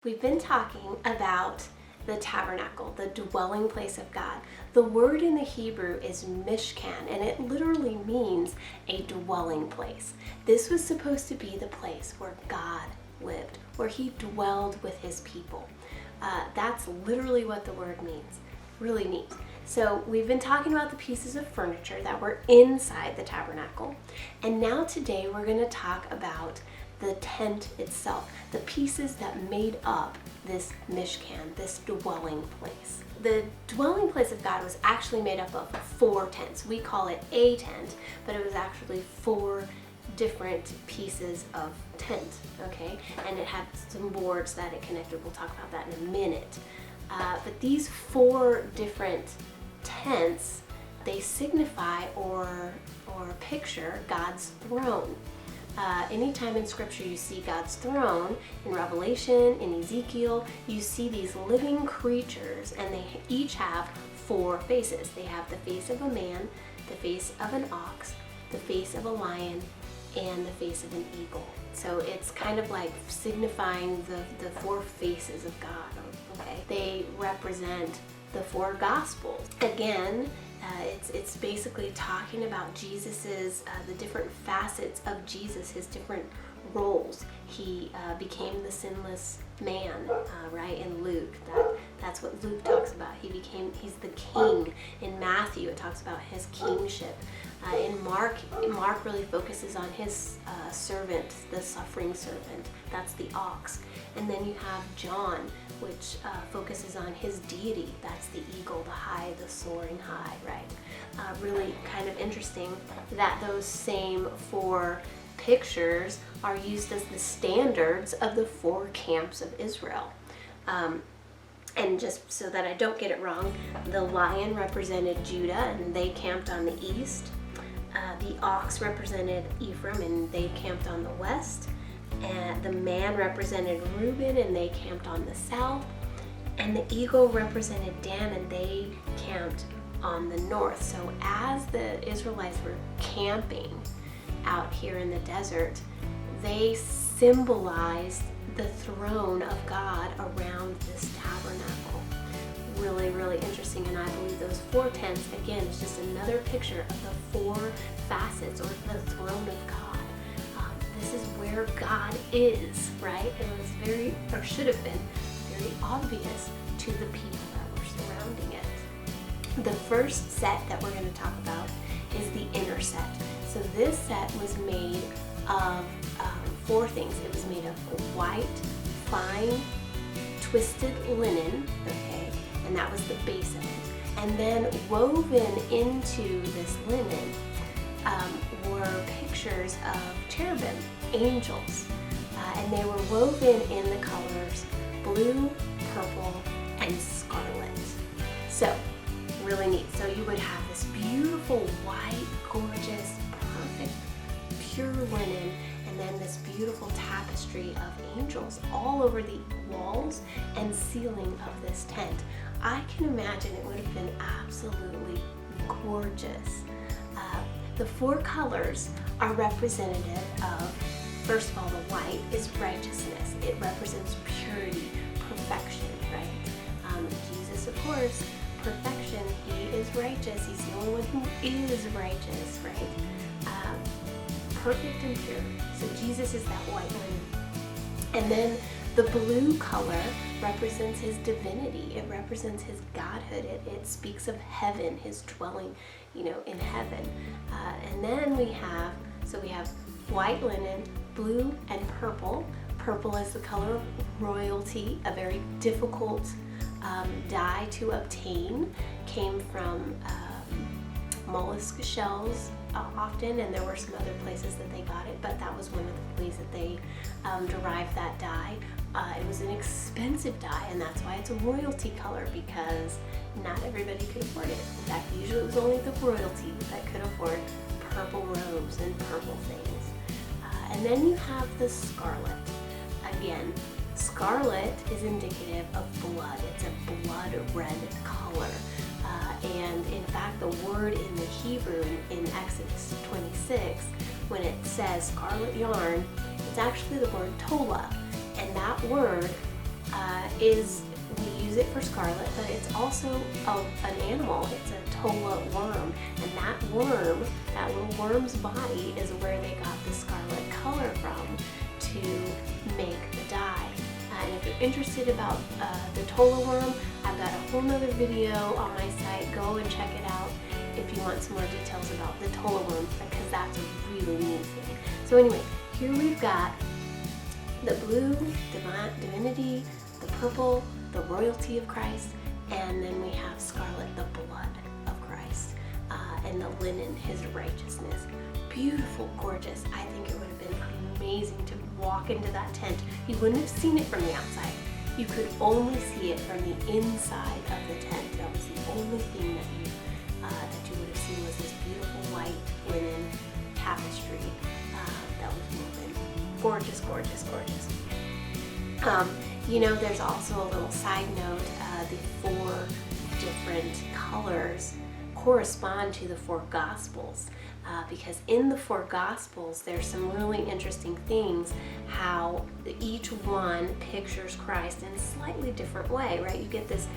We've been talking about the tabernacle, the dwelling place of God. The word in the Hebrew is mishkan, and it literally means a dwelling place. This was supposed to be the place where God lived, where he dwelled with his people. That's literally what the word means. Really neat. So we've been talking about the pieces of furniture that were inside the tabernacle, and now today we're going to talk about the tent itself, the pieces that made up this mishkan, this dwelling place. The dwelling place of God was actually made up of 4 tents. We call it a tent, but it was actually 4 different pieces of tent, okay? And it had some boards that it connected. We'll talk about that in a minute. But these 4 different tents, they signify or picture God's throne. Anytime in scripture you see God's throne, in Revelation, in Ezekiel, you see these living creatures, and they each have 4 faces. They have the face of a man, the face of an ox, the face of a lion, and the face of an eagle. So it's kind of like signifying the 4 faces of God, okay? They represent the 4 gospels. Again, it's basically talking about Jesus's, the different facets of Jesus, his different roles. He became the sinless man, right, in Luke. That's what Luke talks about. He's the king. In Matthew, it talks about his kingship. In Mark really focuses on his servant, the suffering servant. That's the ox. And then you have John, which focuses on his deity. That's the eagle, the soaring high, right? Really kind of interesting that those same 4 pictures are used as the standards of the 4 camps of Israel. And just so that I don't get it wrong, the lion represented Judah, and they camped on the east. The ox represented Ephraim, and they camped on the west. And the man represented Reuben, and they camped on the south. And the eagle represented Dan, and they camped on the north. So as the Israelites were camping out here in the desert, they symbolized the throne of God around this tabernacle. Really, really interesting. And I believe those 4 tents, again, is just another picture of the 4 facets, or the throne of God. This is where God is, right? It was should have been very obvious to the people that were surrounding it. The first set that we're going to talk about is the inner set. So this set was made of 4 things. It was made of white, fine, twisted linen, okay, and that was the base of it. And then woven into this linen were pictures of cherubim, angels, and they were woven in the colors blue, purple, and scarlet. So, really neat. So you would have this beautiful white, gorgeous, perfect, pure linen, and then this beautiful tapestry of angels all over the walls and ceiling of this tent. I can imagine it would have been absolutely gorgeous. The 4 colors are representative of, first of all, the white is righteousness. It represents purity, perfection, right? Jesus, of course, perfection. He is righteous. He's the only one who is righteous, right? Perfect and pure. So Jesus is that white linen. And then the blue color represents his divinity. It represents his godhood. It speaks of heaven, his dwelling, in heaven. And then we have white linen, blue, and purple. Purple is the color of royalty, a very difficult dye to obtain. Came from mollusk shells often, and there were some other places that they got it, but that was one of the ways that they derived that dye. It was an expensive dye, and that's why it's a royalty color, because not everybody could afford it. In fact, usually it was only the royalty that could afford purple robes and purple things. And then you have the scarlet. Again, scarlet is indicative of blood. It's a blood red color. And in fact, the word in the Hebrew in Exodus 26, when it says scarlet yarn, it's actually the word tola. And that word is, we use it for scarlet, but it's also an animal. It's a tola worm, and that worm, that little worm's body is where they got the scarlet color from to make the dye. And if you're interested about the tola worm, I've got a whole nother video on my site. Go and check it out if you want some more details about the tola worm, because that's a really neat thing. So anyway, here we've got the blue, divinity, the purple, the royalty of Christ, and then we have scarlet, the blood of Christ, and the linen, his righteousness. Beautiful, gorgeous. I think it would have been amazing to walk into that tent. You wouldn't have seen it from the outside. You could only see it from the inside of the tent. That was the only thing that you would have seen, was this beautiful white linen tapestry that was woven. Gorgeous, gorgeous, gorgeous. There's also a little side note. The 4 different colors correspond to the 4 Gospels, because in the 4 Gospels there's some really interesting things, how each one pictures Christ in a slightly different way, right? You get this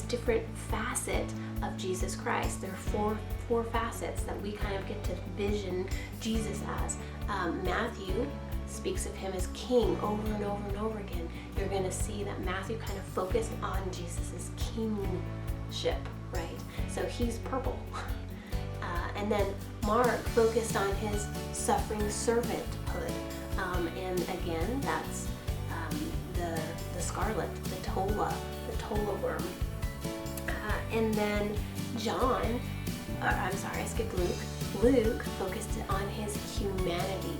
different facet of Jesus Christ. There are four facets that we kind of get to vision Jesus as. Matthew speaks of him as king over and over and over again. You're going to see that Matthew kind of focused on Jesus's kingship, right? So he's purple. And then Mark focused on his suffering servanthood. And again, that's the scarlet, the tola worm. And then I skipped Luke. Luke focused on his humanity,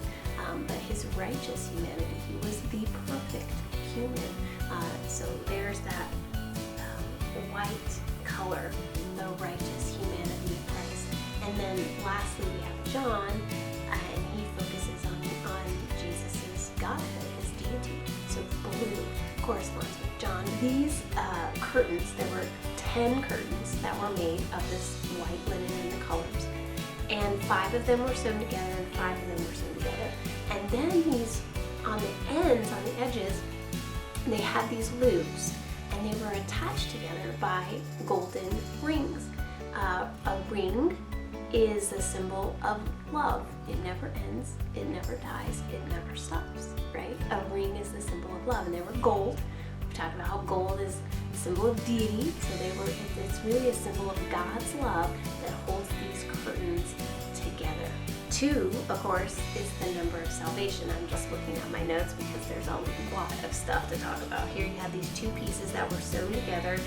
but his righteous humanity. He was the perfect human. So there's that white color, the righteous humanity of Christ. And then lastly, we have John, and he focuses on Jesus' godhood, his deity. So blue corresponds with John. These curtains, there were 10 curtains that were made of this white linen in the colors. And 5 of them were sewn together, and 5 of them were sewn together. And then these, on the ends, on the edges, they had these loops, and they were attached together by golden rings. A ring is a symbol of love. It never ends, it never dies, it never stops, right? A ring is the symbol of love, and they were gold. We talked about how gold is a symbol of deity, so it's really a symbol of God's love that holds these curtains together. 2, of course, is the number of salvation. I'm just looking at my notes because there's a lot of stuff to talk about. Here you have these 2 pieces that were sewn together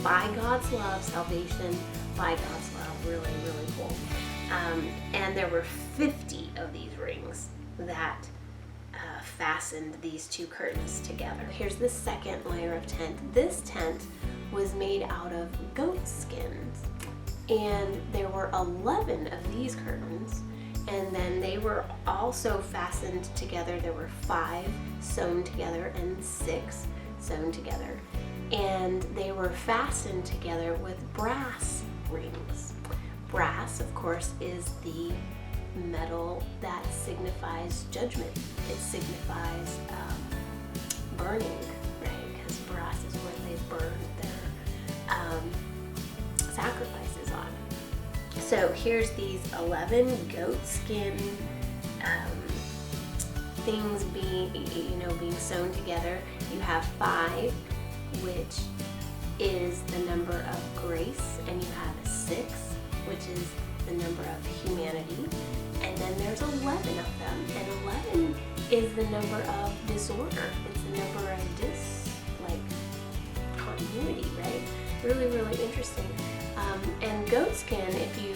by God's love, salvation by God's love. Really, really cool. And there were 50 of these rings that fastened these 2 curtains together. Here's the second layer of tent. This tent was made out of goat skins, and there were 11 of these curtains, and then they were also fastened together. There were 5 sewn together and 6 sewn together, and they were fastened together with brass rings. Brass, of course, is the metal that signifies judgment. It signifies burning, right? Because brass is what they burn their sacrifices on. So here's these 11 goat skin things being sewn together. You have 5, which is the number of grace, and you have 6, which is the number of humanity, and then there's 11 of them, and 11 is the number of disorder. It's the number of continuity, right? Really, really interesting. And goat skin, if you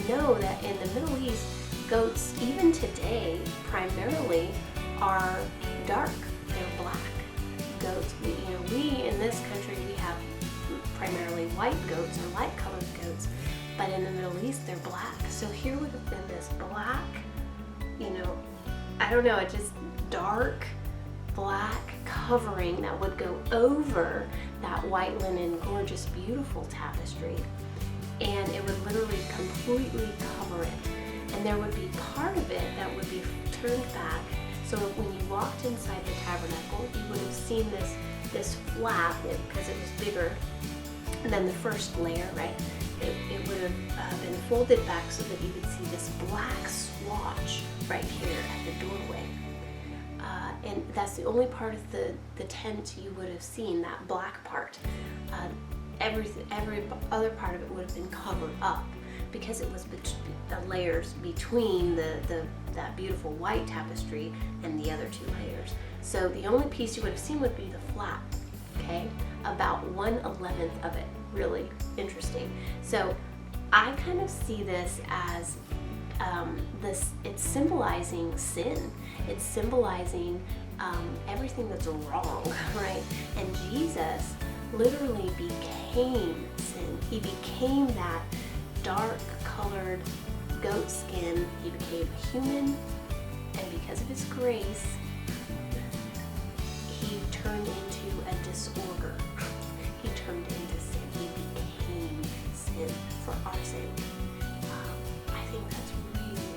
know that in the Middle East, goats, even today, primarily are dark. They're black. Goats, we in this country, we have primarily white goats or light-colored goats, but in the Middle East, they're black. So here would have been this black, just dark black covering that would go over that white linen, gorgeous, beautiful tapestry, and it would literally completely cover it. And there would be part of it that would be turned back, so when you walked inside the tabernacle, you would have seen this this flap, because it was bigger than the first layer, right? It would have been folded back so that you could see this black swatch right here at the doorway. And that's the only part of the tent you would have seen, that black part. Every other part of it would have been covered up because it was the layers between that beautiful white tapestry and the other two layers. So the only piece you would have seen would be the flap, okay? About 1/11 of it. Really interesting. So I kind of see this as it's symbolizing sin. It's symbolizing everything that's wrong, right? And Jesus literally became sin. He became that dark colored goat skin. He became human, and because of his grace, he turned into a disorder. He turned into sin. He became sin for our sake. I think that's really,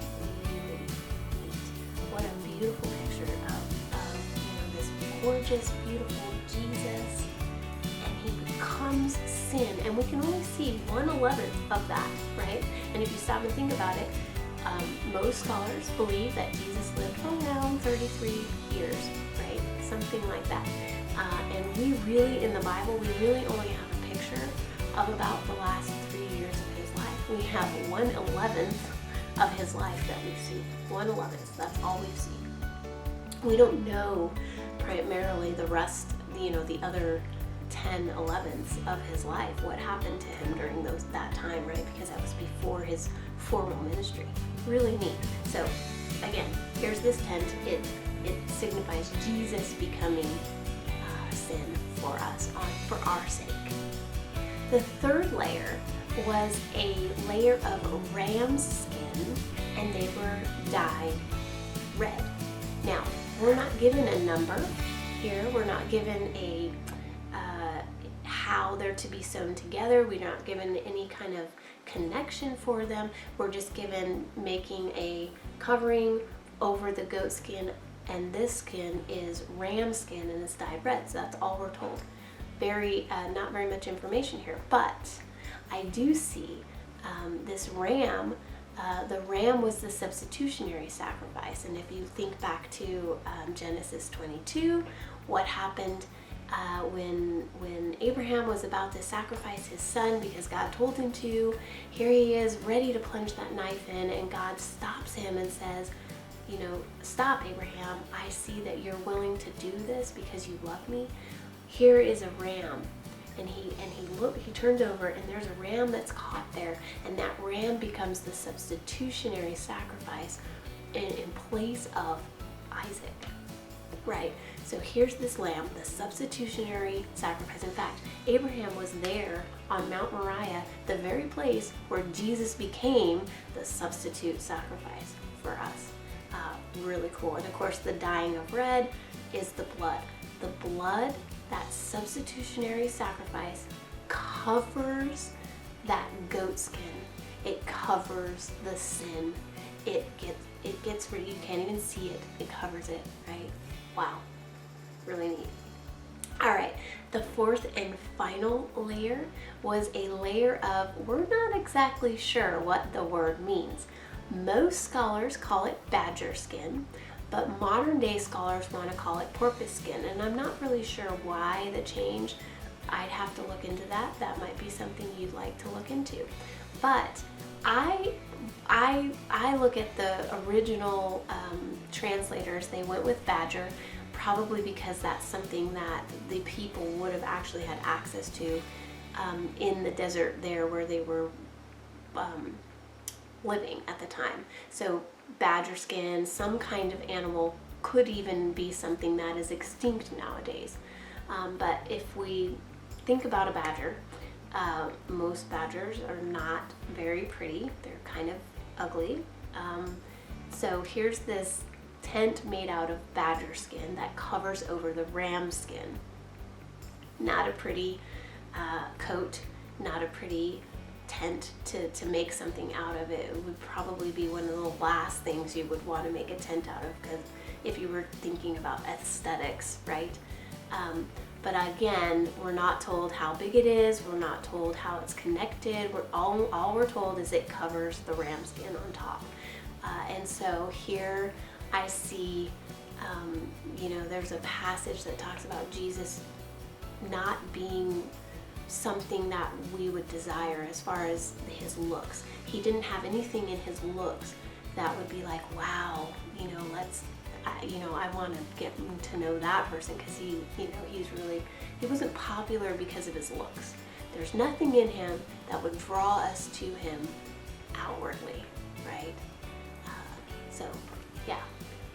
really neat. What a beautiful picture of this gorgeous, beautiful Jesus, and he becomes sin, and we can only see 1/11 of that, right? And if you stop and think about it, most scholars believe that Jesus lived around 33 years, right? Something like that. And we really, in the Bible, we really only have a picture of about the last 3 years of his life. We have 1/11 of his life that we see. 1/11, that's all we've seen. We don't know primarily the rest, the other 10/11s of his life, what happened to him during that time, right? Because that was before his formal ministry. Really neat. So again, here's this tent. It signifies Jesus becoming sin for us, for our sake. The third layer was a layer of ram's skin, and they were dyed red. Now, we're not given a number here. We're not given a how they're to be sewn together. We're not given any kind of connection for them. We're just given making a covering over the goat skin, and this skin is ram skin and it's dyed red. So that's all we're told. Not very much information here, but I do see this ram. The ram was the substitutionary sacrifice, and if you think back to Genesis 22, what happened when Abraham was about to sacrifice his son because God told him to, here he is ready to plunge that knife in, and God stops him and says, stop, Abraham, I see that you're willing to do this because you love me. Here is a ram. And he turns over, and there's a ram that's caught there, and that ram becomes the substitutionary sacrifice in place of Isaac, right? So here's this lamb, the substitutionary sacrifice. In fact, Abraham was there on Mount Moriah, the very place where Jesus became the substitute sacrifice for us. Really cool. And of course, the dyeing of red is the blood. The blood, that substitutionary sacrifice, covers that goat skin. It covers the sin. It gets rid, you can't even see it. It covers it, right? Wow, really neat. All right, the fourth and final layer was a layer of, we're not exactly sure what the word means. Most scholars call it badger skin, but modern day scholars want to call it porpoise skin, and I'm not really sure why the change. I'd have to look into that. That might be something you'd like to look into. But I look at the original translators. They went with badger, probably because that's something that the people would have actually had access to in the desert there where they were living at the time. So badger skin, some kind of animal, could even be something that is extinct nowadays. But if we think about a badger, most badgers are not very pretty. They're kind of ugly. So here's this tent made out of badger skin that covers over the ram skin. Not a pretty coat, not a pretty tent to make something out of. It would probably be one of the last things you would want to make a tent out of, because if you were thinking about aesthetics, right? But again, we're not told how big it is. We're not told how it's connected. All we're told is it covers the ram skin on top. And so here I see, there's a passage that talks about Jesus not being something that we would desire as far as his looks. He didn't have anything in his looks that would be like, wow, I want to get to know that person, because he wasn't popular because of his looks. There's nothing in him that would draw us to him outwardly, right? So yeah,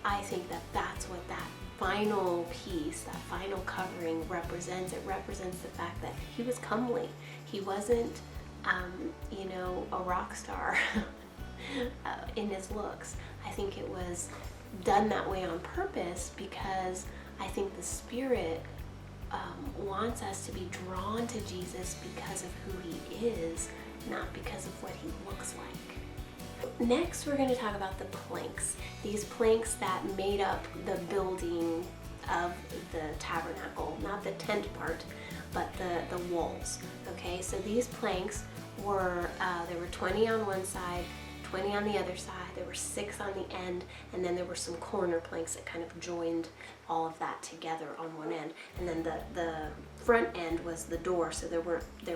I think that that's what that final piece, that final covering represents. It represents the fact that he was comely. He wasn't, a rock star in his looks. I think it was done that way on purpose, because I think the Spirit wants us to be drawn to Jesus because of who he is, not because of what he looks like. Next, we're going to talk about the planks. These planks that made up the building of the tabernacle, not the tent part, but the walls. Okay, so these planks were, there were 20 on one side, 20 on the other side, there were 6 on the end, and then there were some corner planks that kind of joined all of that together on one end. And then the front end was the door, so there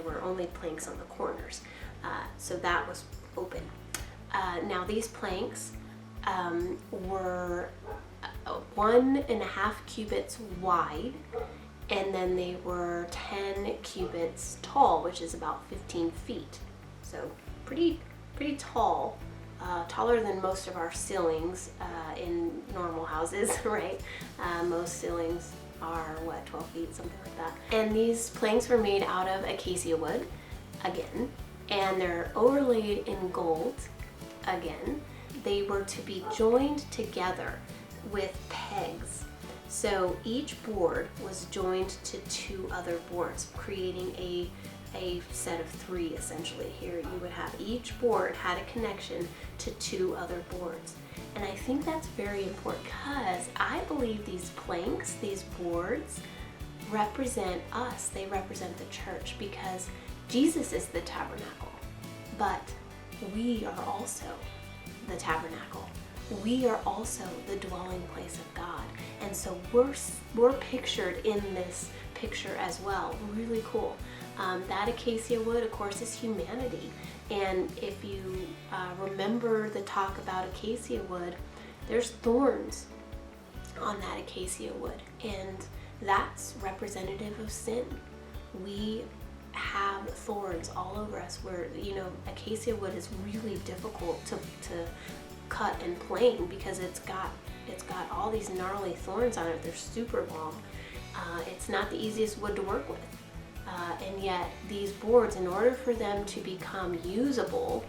were only planks on the corners. So that was open. Now these planks were 1.5 cubits wide, and then they were 10 cubits tall, which is about 15 feet. So pretty tall, taller than most of our ceilings in normal houses, right? Most ceilings are 12 feet, something like that. And these planks were made out of acacia wood, again, and they're overlaid in gold, again. They were to be joined together with pegs. So each board was joined to 2 other boards, creating a set of 3 essentially. Here you would have each board had a connection to 2 other boards. And I think that's very important, because I believe these planks, these boards, represent us. They represent the church, because Jesus is the tabernacle, but we are also the tabernacle. We are also the dwelling place of God. And so we're pictured in this picture as well. Really cool. That acacia wood, of course, is humanity. And if you remember the talk about acacia wood, there's thorns on that acacia wood, and that's representative of sin. We have thorns all over us, where acacia wood is really difficult to cut and plane, because it's got all these gnarly thorns on it. They're super long. It's not the easiest wood to work with. And yet these boards, in order for them to become usable,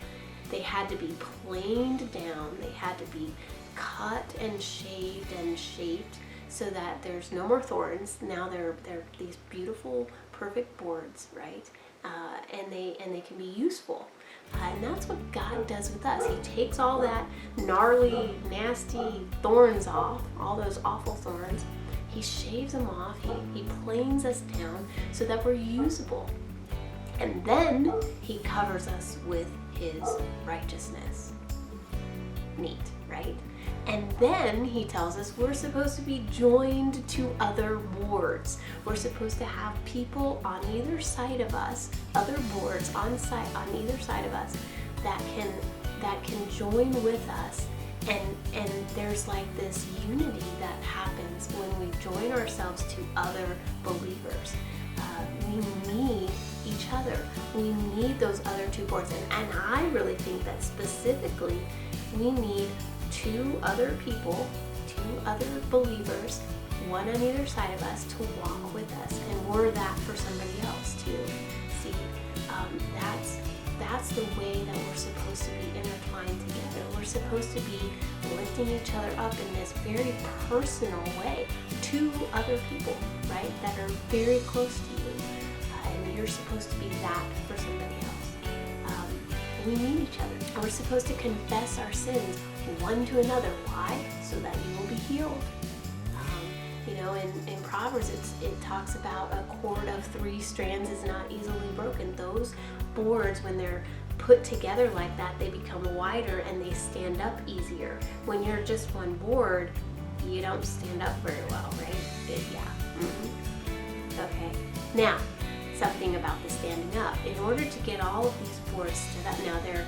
they had to be planed down. They had to be cut and shaved and shaped so that there's no more thorns. Now they're these beautiful, perfect boards, right? And they can be useful. And that's what God does with us. He takes all that gnarly, nasty thorns off, all those awful thorns. He shaves them off. He planes us down so that we're usable. And then he covers us with his righteousness. Neat, right? And then he tells us we're supposed to be joined to other boards. We're supposed to have people on either side of us, other boards on either side of us that can join with us. And there's like this unity that happens when we join ourselves to other believers. We need each other. We need those other 2 boards. And I really think that specifically we need 2 other people, 2 other believers, one on either side of us, to walk with us. And we're that for somebody else too. See, that's the way that we're supposed to be intertwined together. We're supposed to be lifting each other up in this very personal way. 2 other people, right, that are very close to you. And you're supposed to be that for somebody else. We need each other. We're supposed to confess our sins one to another. Why? So that you will be healed. You know, in Proverbs, it talks about a cord of 3 strands is not easily broken. Those boards, when they're put together like that, they become wider and they stand up easier. When you're just one board, you don't stand up very well, right? Okay. Now, something about the standing up. In order to get all of these boards stood up, now they're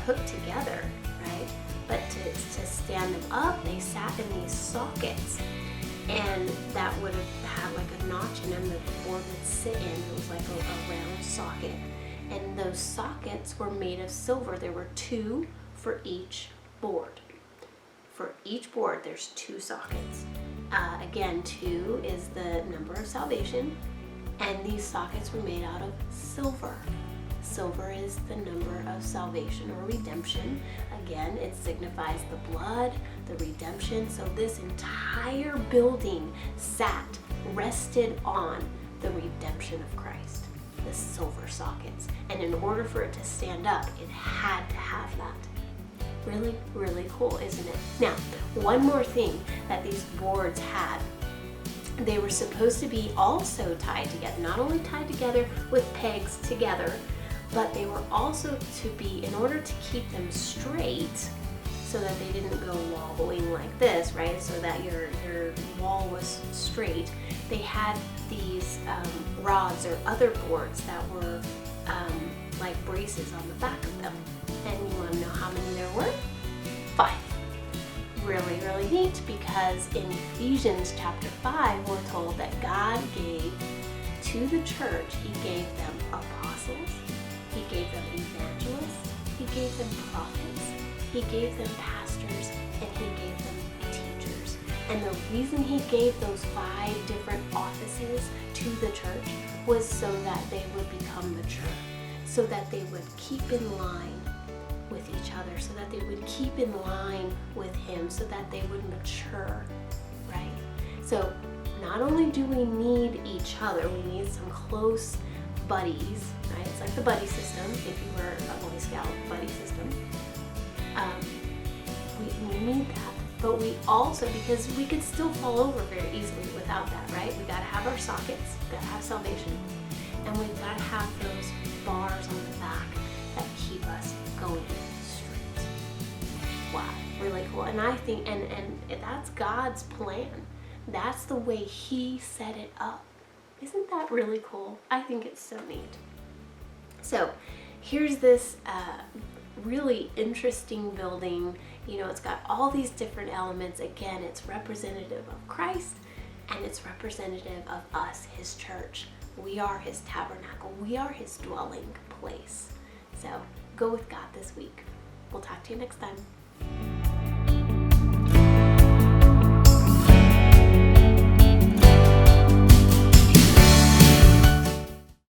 hooked together, right? But to stand them up, they sat in these sockets, and that would have had like a notch in them that the board would sit in. It was like a round socket, and those sockets were made of silver. There were 2 for each board. For each board, there's 2 sockets. Again, 2 is the number of salvation, and these sockets were made out of silver. Silver is the number of salvation or redemption. Again, it signifies the blood, the redemption. So this entire building rested on the redemption of Christ, the silver sockets. And in order for it to stand up, it had to have that. Really, really cool, isn't it? Now, one more thing that these boards had. They were supposed to be also tied together, not only tied together with pegs together, but they were also to be, in order to keep them straight, so that they didn't go wobbling like this, right? So that your wall was straight. They had these rods or other boards that were like braces on the back of them. And you want to know how many there were? 5. Really, really neat, because in Ephesians chapter 5, we're told that God gave to the church, He gave them apostles, He gave them evangelists, He gave them prophets, He gave them pastors, and He gave them teachers. And the reason He gave those 5 different offices to the church was so that they would become mature, so that they would keep in line with each other, so that they would keep in line with Him, so that they would mature, right? So not only do we need each other, we need some close buddies, right? It's like the buddy system, if you were a Boy Scout buddy system. We need that, but we also, because we could still fall over very easily without that, right? We gotta have our sockets, we gotta have salvation, and we've gotta have those bars on the back that keep us going straight. Wow, really cool. And I think, and that's God's plan. That's the way He set it up. Isn't that really cool? I think it's so neat. So here's this really interesting building. You know, it's got all these different elements. Again, it's representative of Christ, and it's representative of us, His church. We are His tabernacle. We are His dwelling place. So go with God this week. We'll talk to you next time.